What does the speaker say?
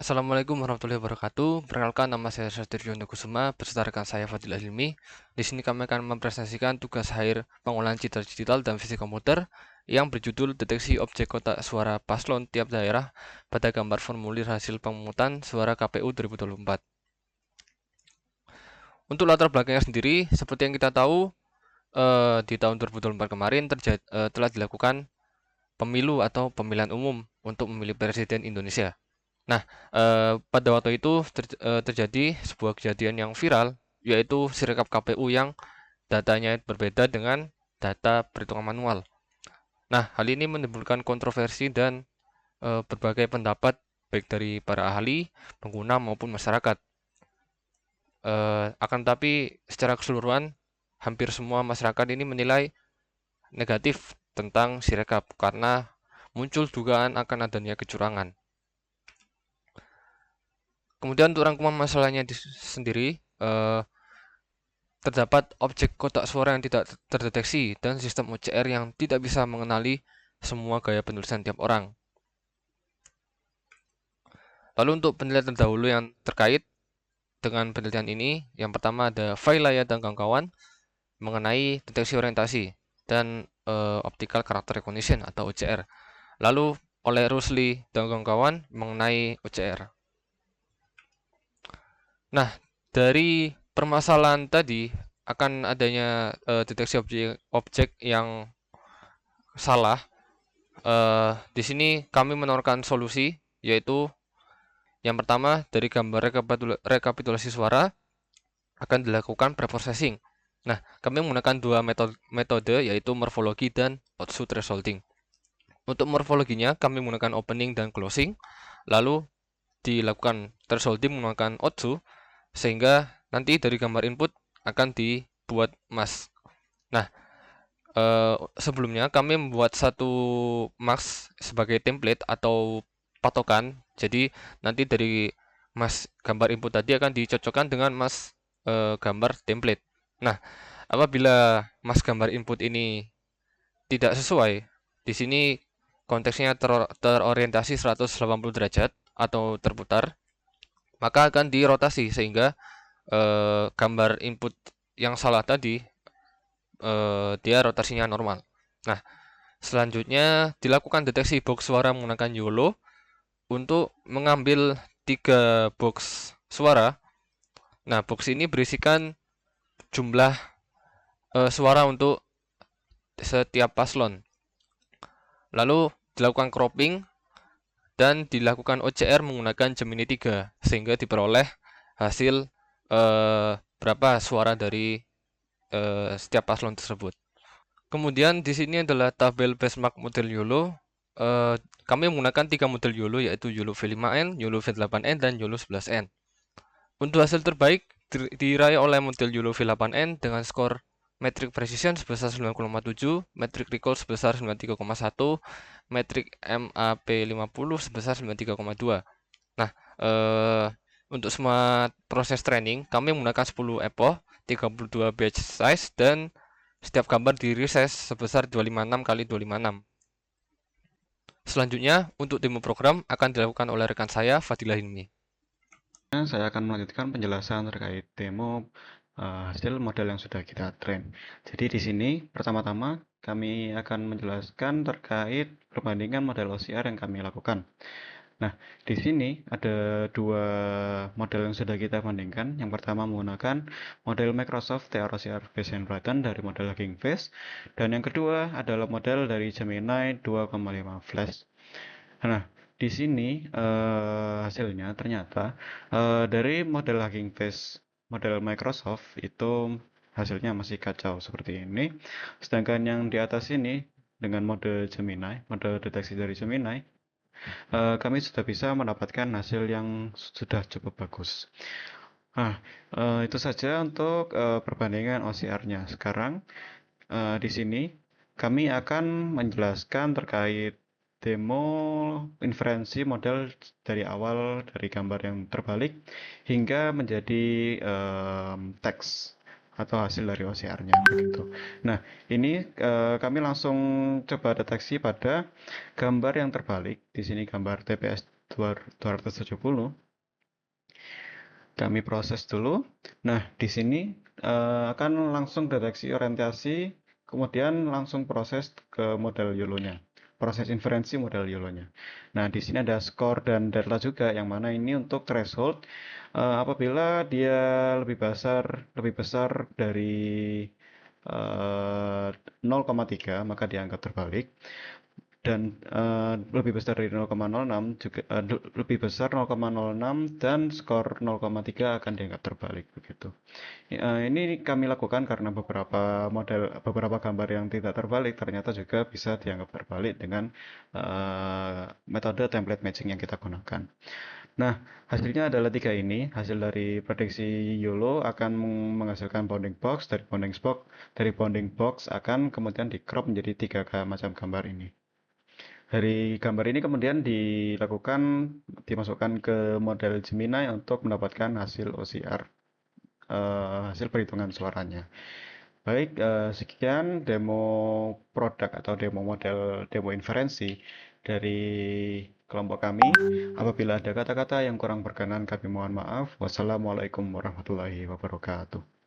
Assalamualaikum warahmatullahi wabarakatuh. Perkenalkan, nama saya Sastriyo Kusuma beserta rekan saya Fadil Hilmi. Di sini kami akan mempresentasikan tugas akhir pengolahan citra digital dan fisik komputer yang berjudul Deteksi Objek Kotak Suara Paslon Tiap Daerah pada gambar formulir hasil pemungutan suara KPU 2024. Untuk latar belakangnya sendiri, seperti yang kita tahu, di tahun 2024 kemarin telah dilakukan pemilu atau pemilihan umum untuk memilih presiden Indonesia. Nah, pada waktu itu terjadi sebuah kejadian yang viral, yaitu sirekap KPU yang datanya berbeda dengan data perhitungan manual. Nah, hal ini menimbulkan kontroversi dan berbagai pendapat baik dari para ahli, pengguna maupun masyarakat. Akan tetapi secara keseluruhan, hampir semua masyarakat ini menilai negatif tentang sirekap karena muncul dugaan akan adanya kecurangan. Kemudian untuk rangkuman masalahnya sendiri, terdapat objek kotak suara yang tidak terdeteksi dan sistem OCR yang tidak bisa mengenali semua gaya penulisan tiap orang. Lalu untuk penelitian terdahulu yang terkait dengan penelitian ini, yang pertama ada Vailaya dan kawan-kawan mengenai deteksi orientasi dan optical character recognition atau OCR. Lalu oleh Rusli dan kawan-kawan mengenai OCR. Nah, dari permasalahan tadi akan adanya deteksi objek yang salah. Di sini kami menawarkan solusi, yaitu yang pertama dari gambar rekapitulasi suara akan dilakukan preprocessing. Nah, kami menggunakan dua metode yaitu morfologi dan output thresholding. Untuk morfologinya kami menggunakan opening dan closing, lalu dilakukan thresholding menggunakan output sehingga nanti dari gambar input akan dibuat mask. Nah, sebelumnya kami membuat satu mask sebagai template atau patokan. Jadi nanti dari mask gambar input tadi akan dicocokkan dengan mask gambar template. Nah, apabila mask gambar input ini tidak sesuai, di sini konteksnya terorientasi 180 derajat atau terputar, maka akan dirotasi sehingga gambar input yang salah tadi dia rotasinya normal. Nah, selanjutnya dilakukan deteksi box suara menggunakan YOLO untuk mengambil 3 box suara. Nah, box ini berisikan jumlah suara untuk setiap paslon. Lalu dilakukan cropping dan dilakukan OCR menggunakan Gemini 3 sehingga diperoleh hasil berapa suara dari setiap paslon tersebut. Kemudian di sini adalah tabel benchmark model YOLO. Kami menggunakan 3 model YOLO yaitu YOLO V5N, YOLO V8N, dan YOLO 11N. Untuk hasil terbaik diraih oleh model YOLO V8N dengan skor metric precision sebesar 9,7, metric recall sebesar 93,1, metric MAP50 sebesar 93,2. Nah, untuk semua proses training kami menggunakan 10 epoch, 32 batch size, dan setiap gambar di resize sebesar 256 kali 256. Selanjutnya, untuk demo program akan dilakukan oleh rekan saya, Fadilah Hilmi. Saya akan melanjutkan penjelasan terkait demo hasil model yang sudah kita train. Jadi di sini pertama-tama kami akan menjelaskan terkait perbandingan model OCR yang kami lakukan. Nah, di sini ada dua model yang sudah kita bandingkan. Yang pertama menggunakan model Microsoft TR-OCR Face and Brighten dari model Hugging Face, dan yang kedua adalah model dari Gemini 2,5 Flash. Nah, di sini hasilnya ternyata dari model Hugging Face model Microsoft itu hasilnya masih kacau seperti ini. Sedangkan yang di atas ini dengan mode Gemini, mode deteksi dari Gemini, kami sudah bisa mendapatkan hasil yang sudah cukup bagus. Nah, itu saja untuk perbandingan OCR-nya. Sekarang di sini kami akan menjelaskan terkait demo inferensi model dari awal dari gambar yang terbalik hingga menjadi teks atau hasil dari OCR-nya begitu. Nah, ini kami langsung coba deteksi pada gambar yang terbalik. Di sini gambar TPS 270. Kami proses dulu. Nah, di sini akan langsung deteksi orientasi, kemudian langsung proses ke model YOLO-nya. Proses inferensi model YOLO-nya. Nah, di sini ada skor dan delta juga, yang mana ini untuk threshold. Apabila dia lebih besar dari 0,3, maka dianggap terbalik, dan lebih besar dari 0,06 juga, lebih besar 0,06 dan skor 0,3 akan dianggap terbalik begitu. Ini kami lakukan karena beberapa gambar yang tidak terbalik ternyata juga bisa dianggap terbalik dengan metode template matching yang kita gunakan. Nah, hasilnya adalah tiga ini. Hasil dari prediksi YOLO akan menghasilkan bounding box. Dari bounding box akan kemudian di crop menjadi tiga macam gambar ini. Dari gambar ini kemudian dimasukkan ke model Gemini untuk mendapatkan hasil OCR, hasil perhitungan suaranya. Baik, sekian demo produk atau demo inferensi dari kelompok kami. Apabila ada kata-kata yang kurang berkenan, kami mohon maaf. Wassalamualaikum warahmatullahi wabarakatuh.